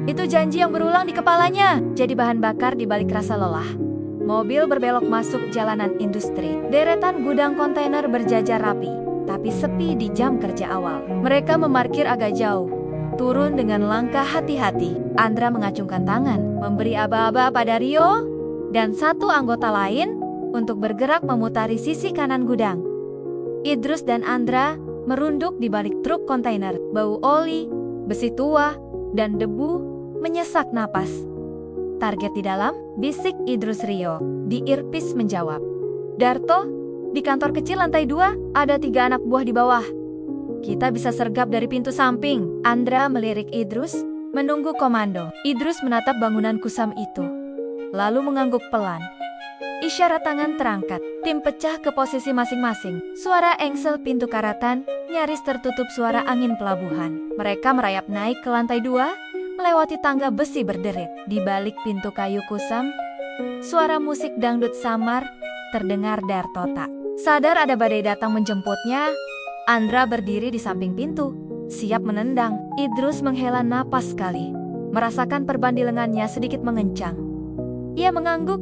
Speaker 1: Itu janji yang berulang di kepalanya, jadi bahan bakar di balik rasa lelah. Mobil berbelok masuk jalanan industri. Deretan gudang kontainer berjajar rapi, tapi sepi di jam kerja awal. Mereka memarkir agak jauh. Turun dengan langkah hati-hati. Andra mengacungkan tangan, memberi aba-aba pada Rio dan 1 anggota lain untuk bergerak memutari sisi kanan gudang. Idrus dan Andra merunduk di balik truk kontainer. Bau oli, besi tua, dan debu menyesak napas. Target di dalam, bisik Idrus. Rio di earpiece menjawab. Darto, di kantor kecil lantai 2, ada 3 anak buah di bawah. Kita bisa sergap dari pintu samping. Andra melirik Idrus, menunggu komando. Idrus menatap bangunan kusam itu, lalu mengangguk pelan. Isyarat tangan terangkat. Tim pecah ke posisi masing-masing. Suara engsel pintu karatan nyaris tertutup suara angin pelabuhan. Mereka merayap naik ke lantai 2, melewati tangga besi berderit. Di balik pintu kayu kusam, suara musik dangdut samar terdengar. Darto tak sadar ada badai datang menjemputnya. Andra berdiri di samping pintu, siap menendang. Idrus menghela napas sekali, merasakan perban di lengannya sedikit mengencang. Ia mengangguk.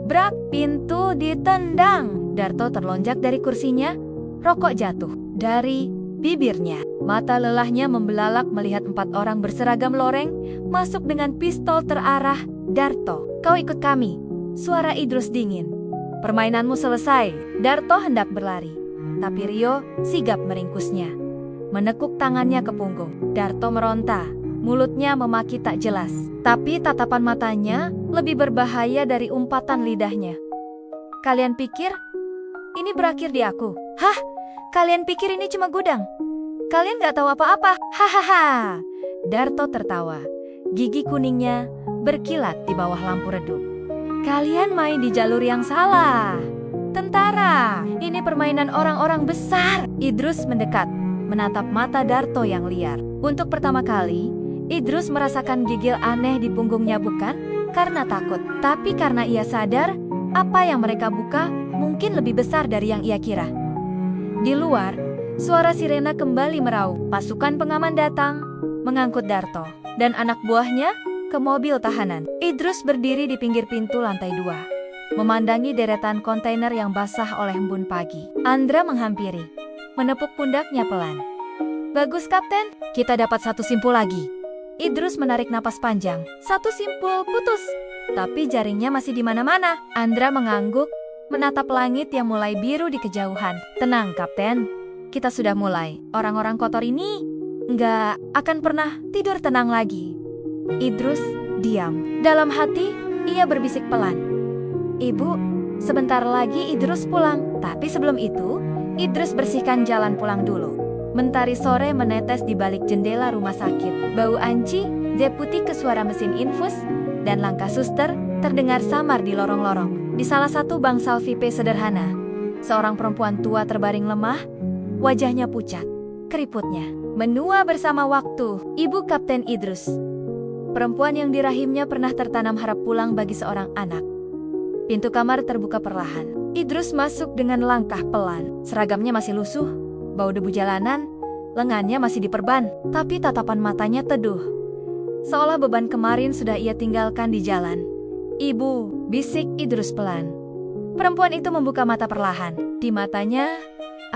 Speaker 1: Brak, pintu ditendang. Darto terlonjak dari kursinya, rokok jatuh dari bibirnya. Mata lelahnya membelalak melihat 4 orang berseragam loreng masuk dengan pistol terarah. "Darto, kau ikut kami," suara Idrus dingin. "Permainanmu selesai." Darto hendak berlari, tapi Rio sigap meringkusnya, menekuk tangannya ke punggung. Darto meronta, mulutnya memaki tak jelas, tapi tatapan matanya lebih berbahaya dari umpatan lidahnya. "Kalian pikir ini berakhir di aku? Hah? Kalian pikir ini cuma gudang? Kalian gak tahu apa-apa? Hahaha." Darto tertawa, gigi kuningnya berkilat di bawah lampu redup. "Kalian main di jalur yang salah. Tentara, ini permainan orang-orang besar." Idrus mendekat, menatap mata Darto yang liar. Untuk pertama kali, Idrus merasakan gigil aneh di punggungnya, bukan karena takut, tapi karena ia sadar apa yang mereka buka mungkin lebih besar dari yang ia kira. Di luar, suara sirena kembali meraup. Pasukan pengaman datang, mengangkut Darto dan anak buahnya ke mobil tahanan. Idrus berdiri di pinggir pintu lantai 2, memandangi deretan kontainer yang basah oleh embun pagi. Andra menghampiri, menepuk pundaknya pelan. "Bagus, Kapten, kita dapat satu simpul lagi." Idrus menarik napas panjang. "Satu simpul putus, tapi jaringnya masih di mana-mana." Andra mengangguk, menatap langit yang mulai biru di kejauhan. "Tenang, Kapten, kita sudah mulai. Orang-orang kotor ini nggak akan pernah tidur tenang lagi." Idrus diam. Dalam hati, ia berbisik pelan, "Ibu, sebentar lagi Idrus pulang." Tapi sebelum itu, Idrus bersihkan jalan pulang dulu. Mentari sore menetes di balik jendela rumah sakit. Bau anci, deputi ke suara mesin infus, dan langkah suster terdengar samar di lorong-lorong. Di salah satu bangsal VIP sederhana, seorang perempuan tua terbaring lemah, wajahnya pucat, keriputnya menua bersama waktu. Ibu Kapten Idrus, perempuan yang di rahimnya pernah tertanam harap pulang bagi seorang anak. Pintu kamar terbuka perlahan. Idrus masuk dengan langkah pelan. Seragamnya masih lusuh, bau debu jalanan, lengannya masih diperban, tapi tatapan matanya teduh, seolah beban kemarin sudah ia tinggalkan di jalan. "Ibu," bisik Idrus pelan. Perempuan itu membuka mata perlahan. Di matanya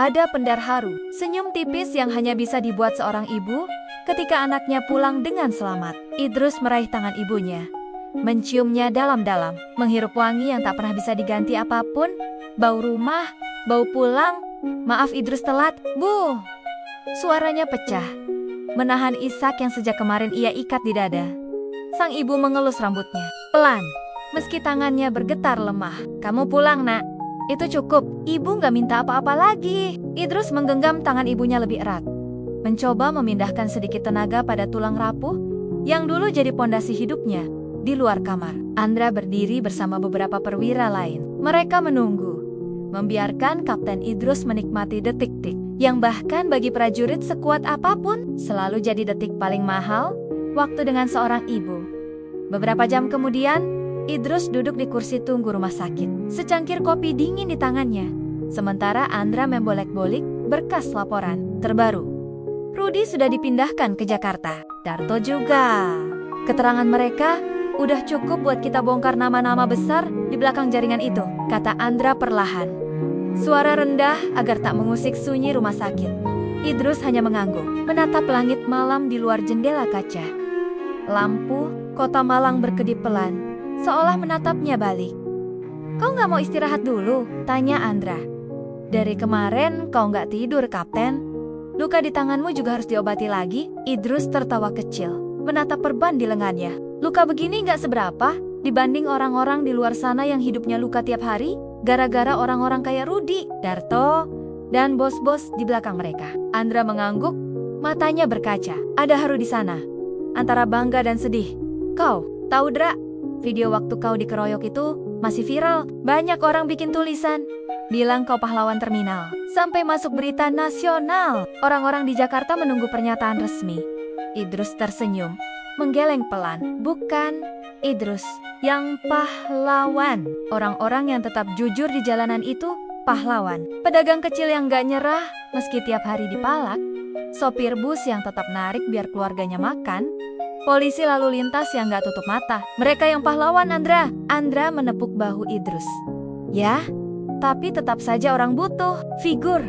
Speaker 1: ada pendar haru, senyum tipis yang hanya bisa dibuat seorang ibu ketika anaknya pulang dengan selamat. Idrus meraih tangan ibunya, menciumnya dalam-dalam, menghirup wangi yang tak pernah bisa diganti apapun, bau rumah, bau pulang. "Maaf Idrus telat, Bu." Suaranya pecah, menahan isak yang sejak kemarin ia ikat di dada. Sang ibu mengelus rambutnya, pelan, meski tangannya bergetar lemah. "Kamu pulang, Nak. Itu cukup. Ibu gak minta apa-apa lagi." Idrus menggenggam tangan ibunya lebih erat, mencoba memindahkan sedikit tenaga pada tulang rapuh yang dulu jadi pondasi hidupnya. Di luar kamar, Andra berdiri bersama beberapa perwira lain. Mereka menunggu, membiarkan Kapten Idrus menikmati detik-detik yang bahkan bagi prajurit sekuat apapun selalu jadi detik paling mahal, waktu dengan seorang ibu. Beberapa jam kemudian, Idrus duduk di kursi tunggu rumah sakit, secangkir kopi dingin di tangannya, sementara Andra membolek-bolik berkas laporan terbaru. Rudi sudah dipindahkan ke Jakarta, Darto juga. Keterangan mereka udah cukup buat kita bongkar nama-nama besar di belakang jaringan itu, kata Andra perlahan. Suara rendah agar tak mengusik sunyi rumah sakit. Idrus hanya mengangguk, menatap langit malam di luar jendela kaca. Lampu kota Malang berkedip pelan, seolah menatapnya balik. "Kau nggak mau istirahat dulu?" tanya Andra. "Dari kemarin kau nggak tidur, Kapten. Luka di tanganmu juga harus diobati lagi." Idrus tertawa kecil, menatap perban di lengannya. "Luka begini nggak seberapa dibanding orang-orang di luar sana yang hidupnya luka tiap hari, gara-gara orang-orang kayak Rudi, Darto, dan bos-bos di belakang mereka." Andra mengangguk, matanya berkaca. Ada haru di sana, antara bangga dan sedih. "Kau tahu, Dra, video waktu kau dikeroyok itu masih viral. Banyak orang bikin tulisan, bilang kau pahlawan terminal. Sampai masuk berita nasional. Orang-orang di Jakarta menunggu pernyataan resmi." Idrus tersenyum, menggeleng pelan. "Bukan Idrus yang pahlawan. Orang-orang yang tetap jujur di jalanan itu pahlawan. Pedagang kecil yang gak nyerah meski tiap hari dipalak. Sopir bus yang tetap narik biar keluarganya makan. Polisi lalu lintas yang gak tutup mata. Mereka yang pahlawan, Andra." Andra menepuk bahu Idrus. "Ya, tapi tetap saja orang butuh figur,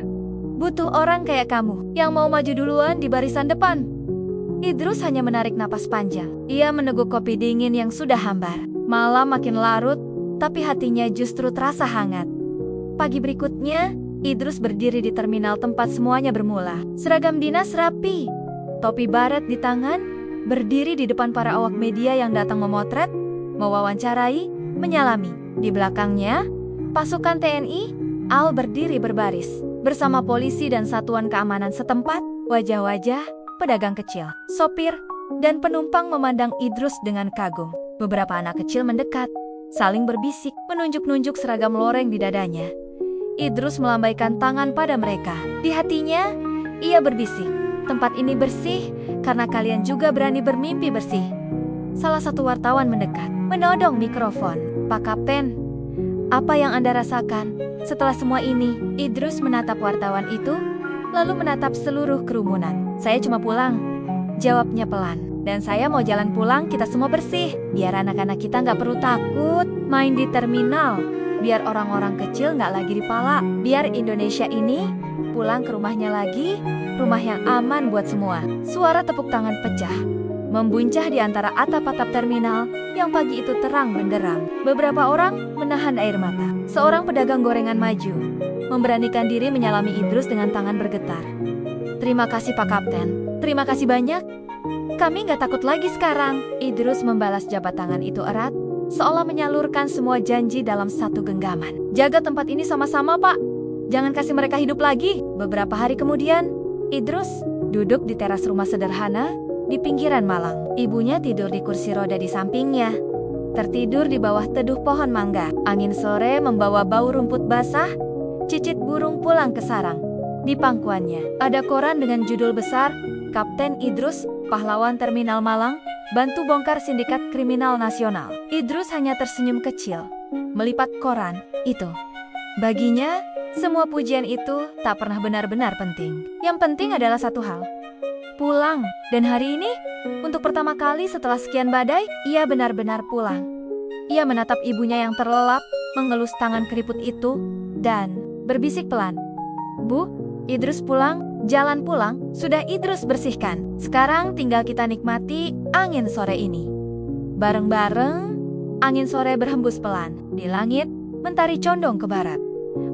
Speaker 1: Butuh orang kayak kamu yang mau maju duluan di barisan depan. Idrus hanya menarik napas panjang. Ia meneguk kopi dingin yang sudah hambar. Malam makin larut, tapi hatinya justru terasa hangat. Pagi berikutnya, Idrus berdiri di terminal tempat semuanya bermula. Seragam dinas rapi, topi baret di tangan, berdiri di depan para awak media yang datang memotret, mewawancarai, menyalami. Di belakangnya, pasukan TNI, Al berdiri berbaris. Bersama polisi dan satuan keamanan setempat, wajah-wajah, pedagang kecil, sopir, dan penumpang memandang Idrus dengan kagum. Beberapa anak kecil mendekat, saling berbisik, menunjuk-nunjuk seragam loreng di dadanya. Idrus melambaikan tangan pada mereka. Di hatinya, ia berbisik, tempat ini bersih karena kalian juga berani bermimpi bersih. Salah satu wartawan mendekat, menodong mikrofon. Pak Kapten, apa yang Anda rasakan setelah semua ini? Idrus menatap wartawan itu, lalu menatap seluruh kerumunan. Saya cuma pulang, jawabnya pelan. Dan saya mau jalan pulang, kita semua bersih. Biar anak-anak kita nggak perlu takut main di terminal. Biar orang-orang kecil nggak lagi dipalak. Biar Indonesia ini pulang ke rumahnya lagi, rumah yang aman buat semua. Suara tepuk tangan pecah, membuncah di antara atap-atap terminal yang pagi itu terang benderang. Beberapa orang menahan air mata. Seorang pedagang gorengan maju, memberanikan diri menyalami Idrus dengan tangan bergetar. Terima kasih Pak Kapten, terima kasih banyak. Kami nggak takut lagi sekarang. Idrus membalas jabat tangan itu erat, seolah menyalurkan semua janji dalam satu genggaman. Jaga tempat ini sama-sama Pak, jangan kasih mereka hidup lagi. Beberapa hari kemudian, Idrus duduk di teras rumah sederhana di pinggiran Malang. Ibunya tidur di kursi roda di sampingnya, tertidur di bawah teduh pohon mangga. Angin sore membawa bau rumput basah, cicit burung pulang ke sarang. Di pangkuannya ada koran dengan judul besar, Kapten Idrus, pahlawan terminal Malang, bantu bongkar sindikat kriminal nasional. Idrus hanya tersenyum kecil, melipat koran itu. Baginya, semua pujian itu tak pernah benar-benar penting. Yang penting adalah satu hal, pulang. Dan hari ini, untuk pertama kali setelah sekian badai, ia benar-benar pulang. Ia menatap ibunya yang terlelap, mengelus tangan keriput itu, dan berbisik pelan. Bu, Idrus pulang. Jalan pulang sudah Idrus bersihkan. Sekarang tinggal kita nikmati angin sore ini. Bareng-bareng, angin sore berhembus pelan. Di langit, mentari condong ke barat,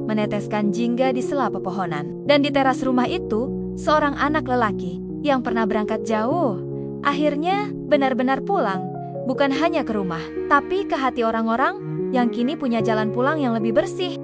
Speaker 1: meneteskan jingga di sela pepohonan. Dan di teras rumah itu, seorang anak lelaki yang pernah berangkat jauh, akhirnya benar-benar pulang. Bukan hanya ke rumah, tapi ke hati orang-orang yang kini punya jalan pulang yang lebih bersih.